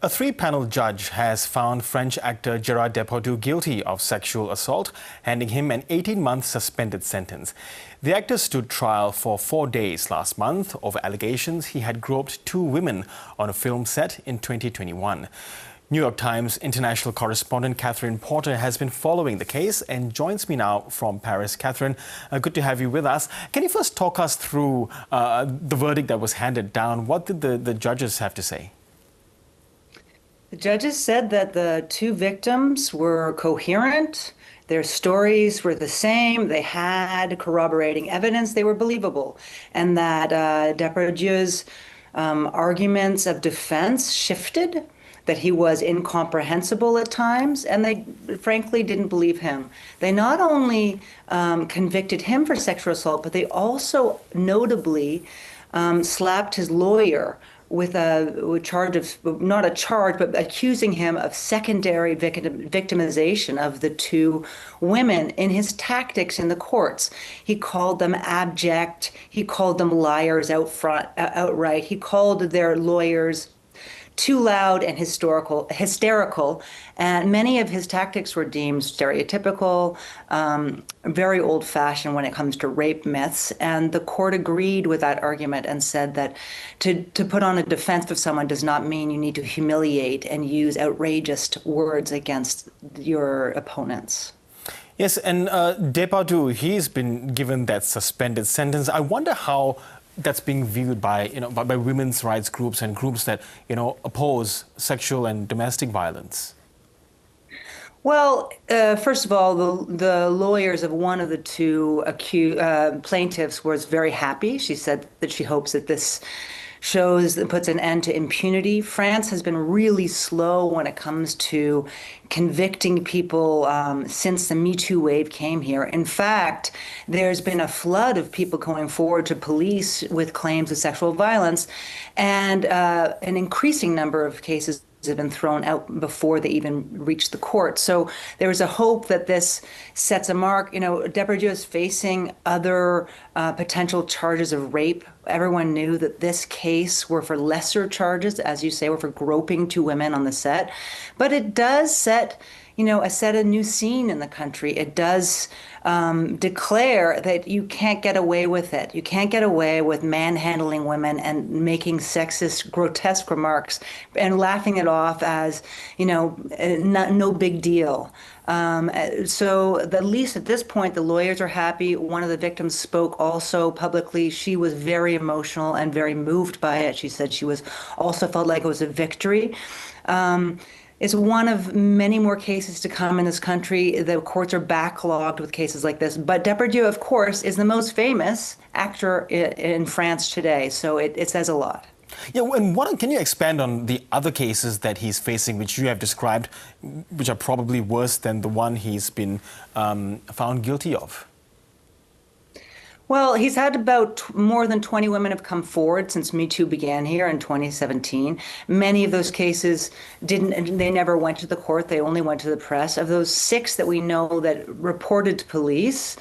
A three-panel judge has found French actor Gérard Depardieu guilty of sexual assault, handing him an 18-month suspended sentence. The actor stood trial for 4 days last month over allegations he had groped two women on a film set in 2021. New York Times international correspondent Catherine Porter has been following the case and joins me now from Paris. Catherine, good to have you with us. Can you first talk us through the verdict that was handed down? What did the judges have to say? The judges said that the two victims were coherent, their stories were the same, they had corroborating evidence, they were believable, and that Depardieu's arguments of defense shifted, that he was incomprehensible at times, and they frankly didn't believe him. They not only convicted him for sexual assault, but they also notably slapped his lawyer with a charge of, not a charge, but accusing him of secondary victimization of the two women in his tactics in the courts. He called them abject. He called them liars outright. He called their lawyers too loud and hysterical, and many of his tactics were deemed stereotypical, very old-fashioned when it comes to rape myths. And the court agreed with that argument and said that to put on a defense of someone does not mean you need to humiliate and use outrageous words against your opponents. Yes, and Depardieu, he's been given that suspended sentence. I wonder how that's being viewed by women's rights groups and groups that oppose sexual and domestic violence. Well, first of all, the lawyers of one of the two plaintiffs was very happy. She said that she hopes that this puts an end to impunity. France has been really slow when it comes to convicting people since the Me Too wave came here. In fact, there's been a flood of people going forward to police with claims of sexual violence, and an increasing number of cases have been thrown out before they even reach the court. So there is a hope that this sets a mark. Depardieu is facing other potential charges of rape. Everyone knew that this case were for lesser charges, as you say, were for groping two women on the set. But it does set a new scene in the country. It does declare that you can't get away with it. You can't get away with manhandling women and making sexist, grotesque remarks and laughing it off as, no big deal. So at least at this point, the lawyers are happy. One of the victims spoke also publicly. She was very emotional and very moved by it. She said she also felt like it was a victory. It's one of many more cases to come in this country. The courts are backlogged with cases like this. But Depardieu, of course, is the most famous actor in France today. So it says a lot. Yeah, and can you expand on the other cases that he's facing, which you have described, which are probably worse than the one he's been found guilty of? Well, he's had more than 20 women have come forward since Me Too began here in 2017. Many of those cases they never went to the court. They only went to the press. Of those 6 that we know that reported to police,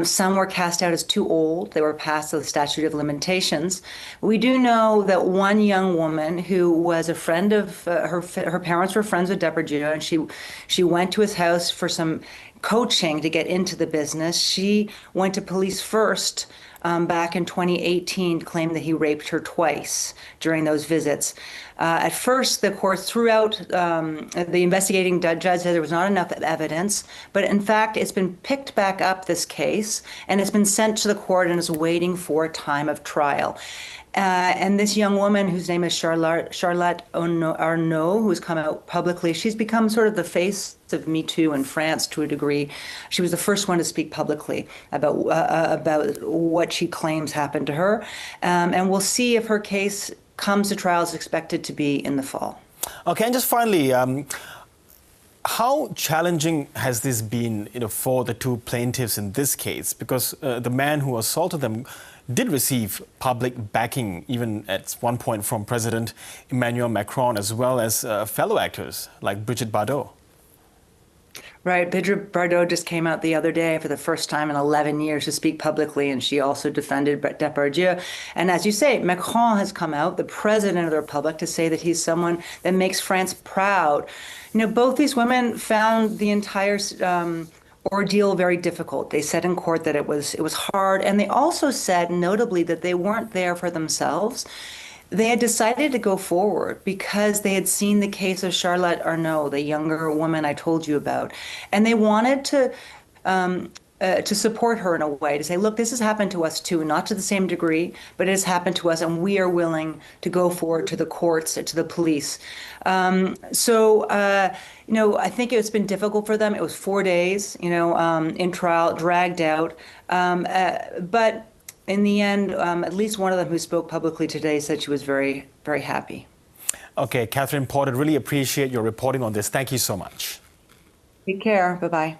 some were cast out as too old. They were past the statute of limitations. We do know that one young woman who was a friend of her parents were friends with Depardieu, and she went to his house for some coaching to get into the business. She went to police first back in 2018 to claim that he raped her twice during those visits. At first, the court threw out, the investigating judge said there was not enough evidence, but in fact, it's been picked back up, this case, and it's been sent to the court and is waiting for a time of trial. And this young woman, whose name is Charlotte Arnault, who's come out publicly, she's become sort of the face of Me Too in France to a degree. She was the first one to speak publicly about what she claims happened to her. And we'll see if her case comes to trial, is expected to be in the fall. Okay, and just finally, how challenging has this been, for the two plaintiffs in this case? Because the man who assaulted them did receive public backing, even at one point from President Emmanuel Macron, as well as fellow actors like Brigitte Bardot. Right. Bardot just came out the other day for the first time in 11 years to speak publicly, and she also defended Depardieu. And as you say, Macron has come out, the president of the Republic, to say that he's someone that makes France proud. Both these women found the entire ordeal very difficult. They said in court that it was hard, and they also said, notably, that they weren't there for themselves. They had decided to go forward because they had seen the case of Charlotte Arnault, the younger woman I told you about, and they wanted to support her in a way, to say, look, this has happened to us too, not to the same degree, but it has happened to us, and we are willing to go forward to the courts, to the police. I think it's been difficult for them. It was 4 days, in trial, dragged out, but in the end, at least one of them who spoke publicly today said she was very, very happy. Okay, Catherine Porter, really appreciate your reporting on this. Thank you so much. Take care. Bye-bye.